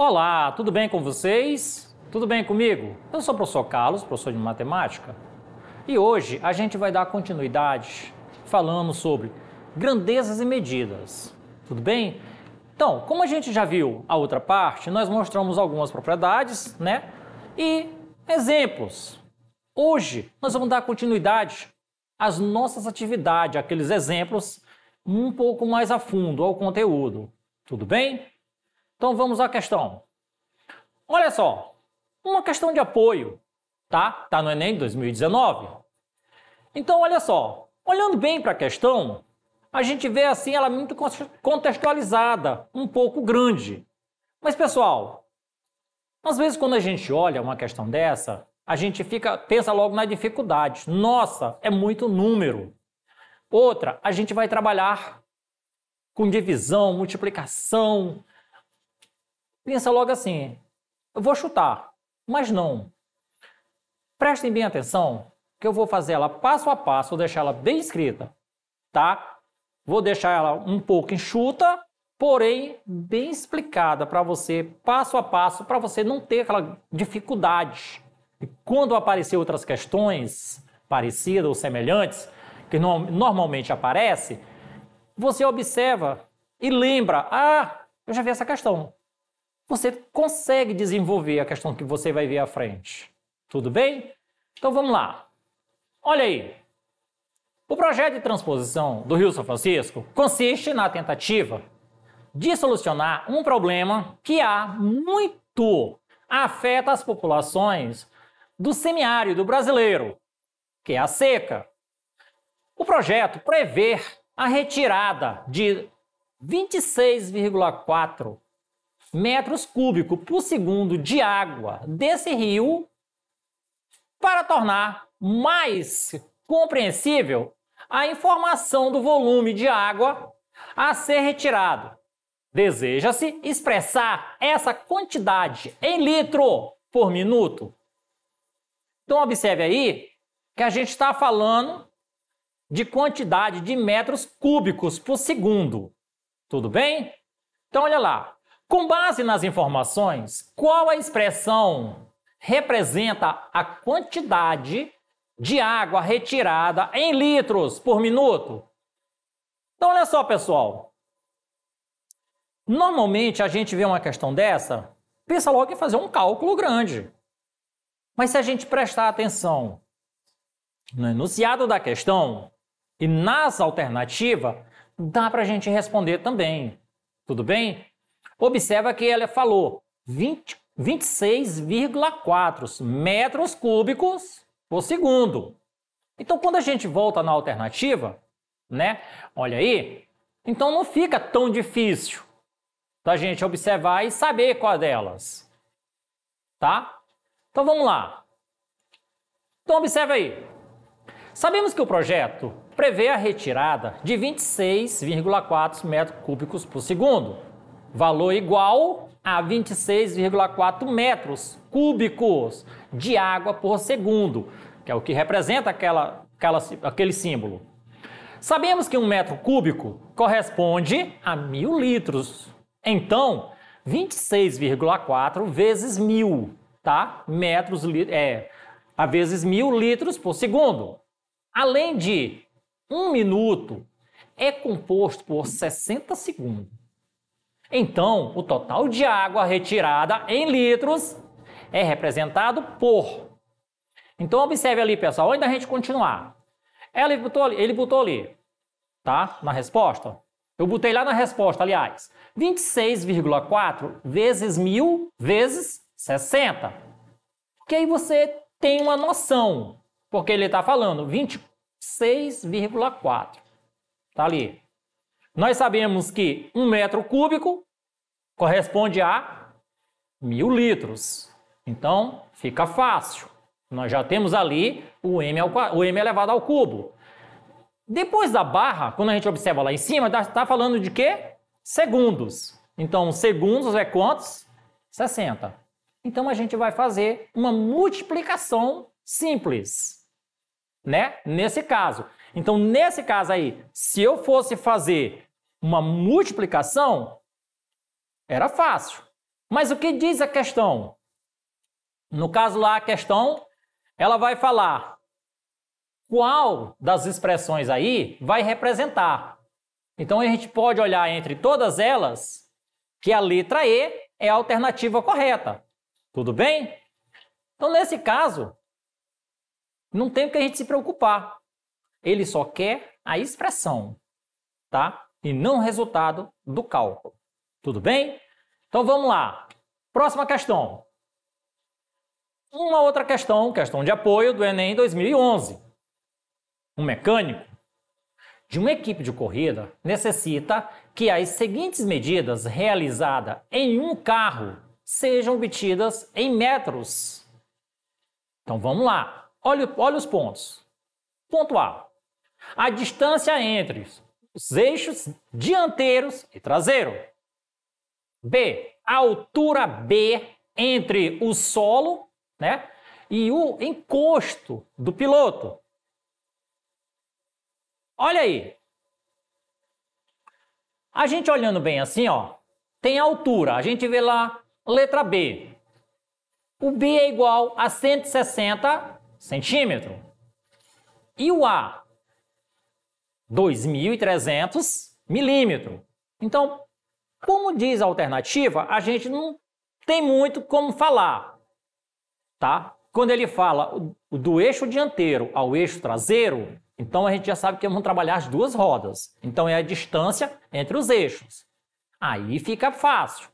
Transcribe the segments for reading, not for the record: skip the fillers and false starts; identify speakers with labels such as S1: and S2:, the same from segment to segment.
S1: Olá, tudo bem com vocês? Tudo bem comigo? Eu sou o professor Carlos, professor de matemática, e hoje a gente vai dar continuidade falando sobre grandezas e medidas. Tudo bem? Então, como a gente já viu a outra parte, nós mostramos algumas propriedades, né? E exemplos. Hoje nós vamos dar continuidade às nossas atividades, aqueles exemplos um pouco mais a fundo ao conteúdo. Tudo bem? Então vamos à questão. Olha só, uma questão de apoio, tá? Tá no Enem 2019. Então olha só, olhando bem para a questão, a gente vê assim ela muito contextualizada, um pouco grande. Mas pessoal, às vezes quando a gente olha uma questão dessa, a gente pensa logo na dificuldade. Nossa, é muito número. Outra, a gente vai trabalhar com divisão, multiplicação. Pensa logo assim, eu vou chutar, mas não. Prestem bem atenção, que eu vou fazer ela passo a passo, vou deixar ela bem escrita, tá? Vou deixar ela um pouco enxuta, porém bem explicada para você, passo a passo, para você não ter aquela dificuldade. E quando aparecer outras questões parecidas ou semelhantes, que normalmente aparece, você observa e lembra, eu já vi essa questão. Você consegue desenvolver a questão que você vai ver à frente. Tudo bem? Então vamos lá. Olha aí. O projeto de transposição do Rio São Francisco consiste na tentativa de solucionar um problema que afeta as populações do semiárido brasileiro, que é a seca. O projeto prevê a retirada de 26,4 metros cúbicos por segundo de água desse rio para tornar mais compreensível a informação do volume de água a ser retirado. Deseja-se expressar essa quantidade em litro por minuto. Então observe aí que a gente está falando de quantidade de metros cúbicos por segundo. Tudo bem? Então olha lá. Com base nas informações, qual a expressão representa a quantidade de água retirada em litros por minuto? Então, olha só, pessoal. Normalmente, a gente vê uma questão dessa, pensa logo em fazer um cálculo grande. Mas se a gente prestar atenção no enunciado da questão e nas alternativas, dá para a gente responder também. Tudo bem? Observa que ela falou 26,4 metros cúbicos por segundo. Então, quando a gente volta na alternativa, né? Olha aí. Então, não fica tão difícil da gente observar e saber qual delas. Tá? Então, vamos lá. Então, observa aí. Sabemos que o projeto prevê a retirada de 26,4 metros cúbicos por segundo. Valor igual a 26,4 metros cúbicos de água por segundo, que é o que representa aquele símbolo. Sabemos que 1 metro cúbico corresponde a 1.000 litros. Então, 26,4 vezes 1.000, tá? A vezes 1.000 litros por segundo. Além de 1 minuto é composto por 60 segundos. Então, o total de água retirada em litros é representado por. Então, observe ali, pessoal, antes da gente continuar. Ele botou ali, tá? Na resposta. Eu botei lá na resposta, aliás. 26,4 vezes 1.000 vezes 60. Que aí você tem uma noção. Porque ele está falando 26,4. Tá ali. Nós sabemos que 1 metro cúbico corresponde a 1.000 litros. Então, fica fácil. Nós já temos ali o m elevado ao cubo. Depois da barra, quando a gente observa lá em cima, está falando de quê? Segundos. Então, segundos é quantos? 60. Então, a gente vai fazer uma multiplicação simples, né? Nesse caso. Então, nesse caso aí, se eu fosse fazer uma multiplicação, era fácil. Mas o que diz a questão? No caso lá, a questão, ela vai falar qual das expressões aí vai representar. Então, a gente pode olhar entre todas elas que a letra E é a alternativa correta. Tudo bem? Então, nesse caso, não tem o que a gente se preocupar. Ele só quer a expressão, tá? E não o resultado do cálculo. Tudo bem? Então, vamos lá. Próxima questão. Uma outra questão, questão de apoio do Enem 2011. Um mecânico de uma equipe de corrida necessita que as seguintes medidas realizadas em um carro sejam obtidas em metros. Então vamos lá, olha os pontos. Ponto A: a distância entre os eixos dianteiros e traseiro. B: a altura B entre o solo, né, e o encosto do piloto. Olha aí. A gente olhando bem assim, ó, tem a altura. A gente vê lá, letra B. O B é igual a 160 centímetros. E o A? 2.300 milímetros. Então, como diz a alternativa, a gente não tem muito como falar, tá? Quando ele fala do eixo dianteiro ao eixo traseiro, então a gente já sabe que vamos trabalhar as duas rodas. Então é a distância entre os eixos. Aí fica fácil.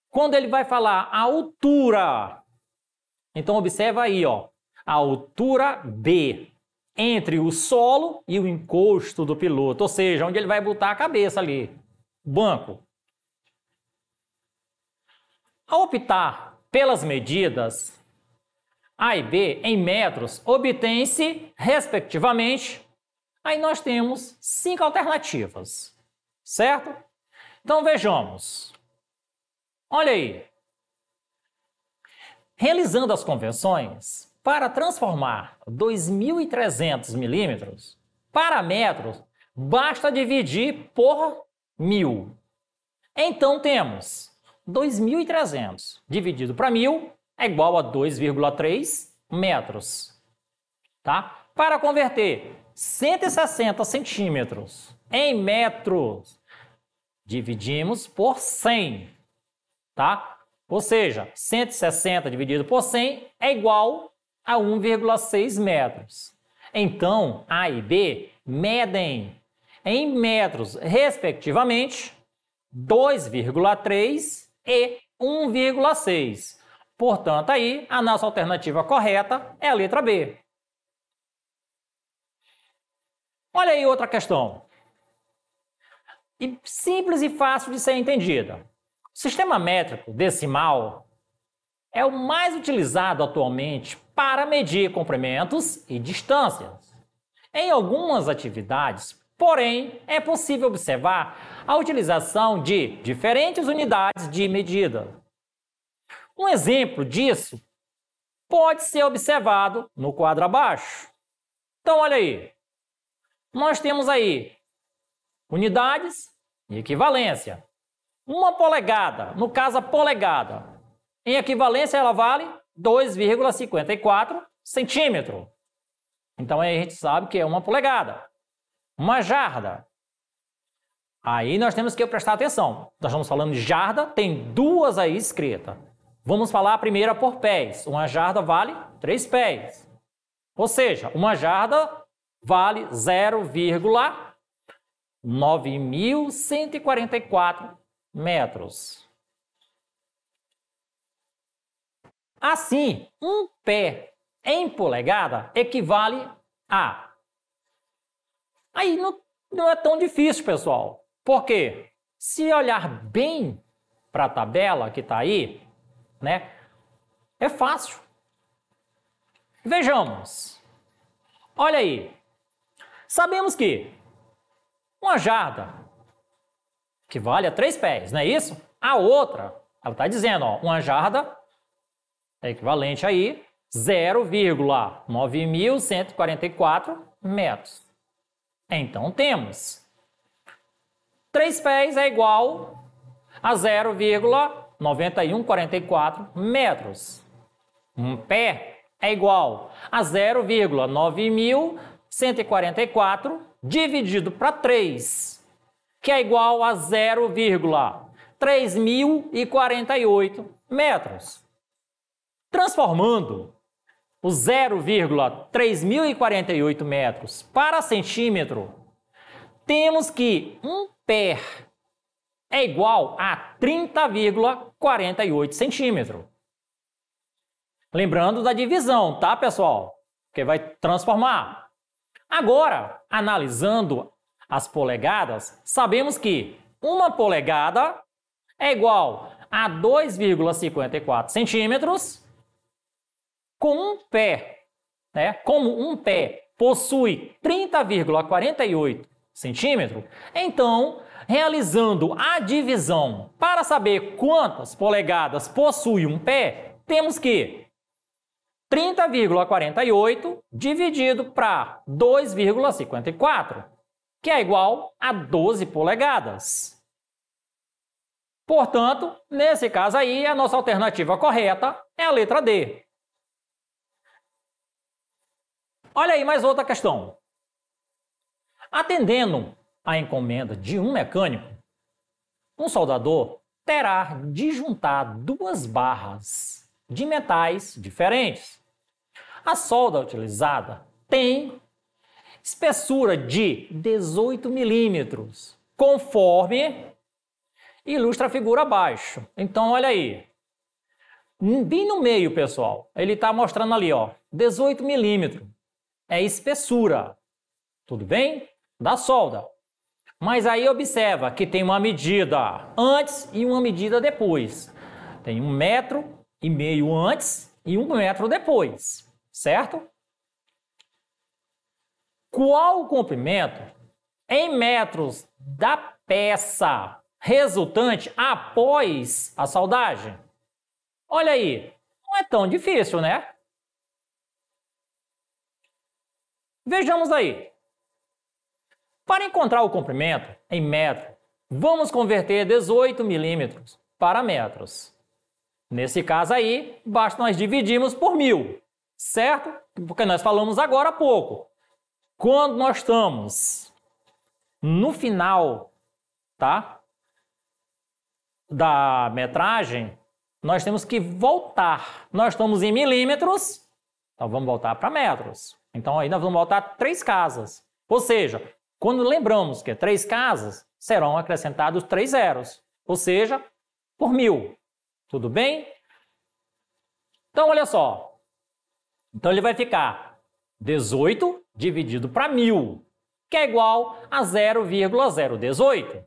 S1: Quando ele vai falar a altura, então observa aí, ó, a altura B entre o solo e o encosto do piloto, ou seja, onde ele vai botar a cabeça ali, banco. Ao optar pelas medidas A e B em metros, obtém-se, respectivamente, aí nós temos 5 alternativas, certo? Então vejamos. Olha aí. Realizando as conversões, para transformar 2.300 milímetros para metros, basta dividir por 1.000. Então temos 2.300 dividido para 1.000 é igual a 2,3 metros. Tá? Para converter 160 centímetros em metros, dividimos por 100. Tá? Ou seja, 160 dividido por 100 é igual a 1,6 metros. Então, A e B medem em metros, respectivamente, 2,3 e 1,6. Portanto, aí a nossa alternativa correta é a letra B. Olha aí outra questão. E simples e fácil de ser entendida. O sistema métrico decimal é o mais utilizado atualmente para medir comprimentos e distâncias. Em algumas atividades, porém, é possível observar a utilização de diferentes unidades de medida. Um exemplo disso pode ser observado no quadro abaixo. Então, olha aí. Nós temos aí unidades e equivalência. Uma polegada, no caso a polegada, em equivalência ela vale 2,54 centímetros. Então aí a gente sabe que é uma polegada. Uma jarda. Aí nós temos que prestar atenção. Nós estamos falando de jarda, tem duas aí escritas. Vamos falar a primeira por pés. Uma jarda vale 3 pés. Ou seja, uma jarda vale 0,9.144 metros. Assim, um pé em polegada equivale a... Aí não é tão difícil, pessoal. Por quê? Se olhar bem para a tabela que está aí, né, é fácil. Vejamos. Olha aí. Sabemos que uma jarda equivale a 3 pés, não é isso? A outra, ela está dizendo, ó, uma jarda é equivalente aí 0,9.144 metros. Então temos 3 pés é igual a 0,9 91,44 metros. Um pé é igual a 0,9144 dividido para 3, que é igual a 0,3048 metros. Transformando o 0,3048 metros para centímetro, temos que um pé é igual a 30,48 centímetros. Lembrando da divisão, tá, pessoal? Que vai transformar. Agora, analisando as polegadas, sabemos que uma polegada é igual a 2,54 centímetros com um pé, né? Como um pé possui 30,48 centímetros, então, realizando a divisão para saber quantas polegadas possui um pé, temos que 30,48 dividido para 2,54, que é igual a 12 polegadas. Portanto, nesse caso aí, a nossa alternativa correta é a letra D. Olha aí mais outra questão. Atendendo à encomenda de um mecânico, um soldador terá de juntar duas barras de metais diferentes. A solda utilizada tem espessura de 18 milímetros, conforme ilustra a figura abaixo. Então, olha aí. Bem no meio, pessoal, ele está mostrando ali, ó, 18 milímetros. É espessura, tudo bem? Da solda. Mas aí observa que tem uma medida antes e uma medida depois. Tem 1,5 metro antes e 1 metro depois. Certo? Qual o comprimento em metros da peça resultante após a soldagem? Olha aí, não é tão difícil, né? Vejamos aí. Para encontrar o comprimento em metro, vamos converter 18 milímetros para metros. Nesse caso aí, basta nós dividirmos por 1000. Certo? Porque nós falamos agora há pouco. Quando nós estamos no final, tá, da metragem, nós temos que voltar. Nós estamos em milímetros, então vamos voltar para metros. Então aí nós vamos voltar 3 casas. Ou seja, quando lembramos que 3 casas, serão acrescentados 3 zeros. Ou seja, por 1000. Tudo bem? Então olha só. Então, ele vai ficar 18 dividido para 1000, que é igual a 0,018.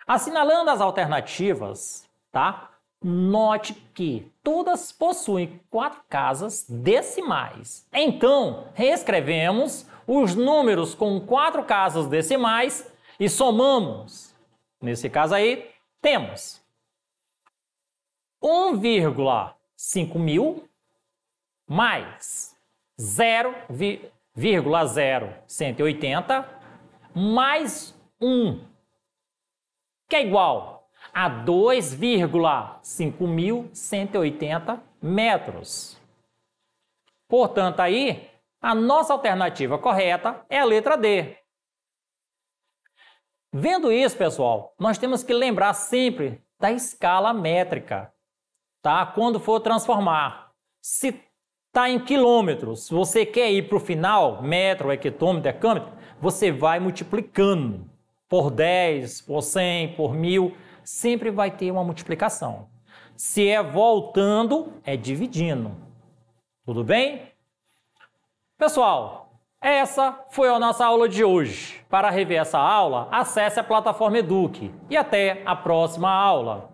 S1: Assinalando as alternativas, tá? Note que todas possuem 4 casas decimais. Então, reescrevemos os números com 4 casas decimais e somamos. Nesse caso aí, temos 1,5 mil mais 0,0180 mais 1, que é igual a 2,5180 metros. Portanto, aí, a nossa alternativa correta é a letra D. Vendo isso, pessoal, nós temos que lembrar sempre da escala métrica, tá? Quando for transformar. Se está em quilômetros, se você quer ir para o final, metro, hectômetro, decâmetro, você vai multiplicando por 10, por 100, por 1000, sempre vai ter uma multiplicação. Se é voltando, é dividindo. Tudo bem? Pessoal, essa foi a nossa aula de hoje. Para rever essa aula, acesse a plataforma Eduque e até a próxima aula.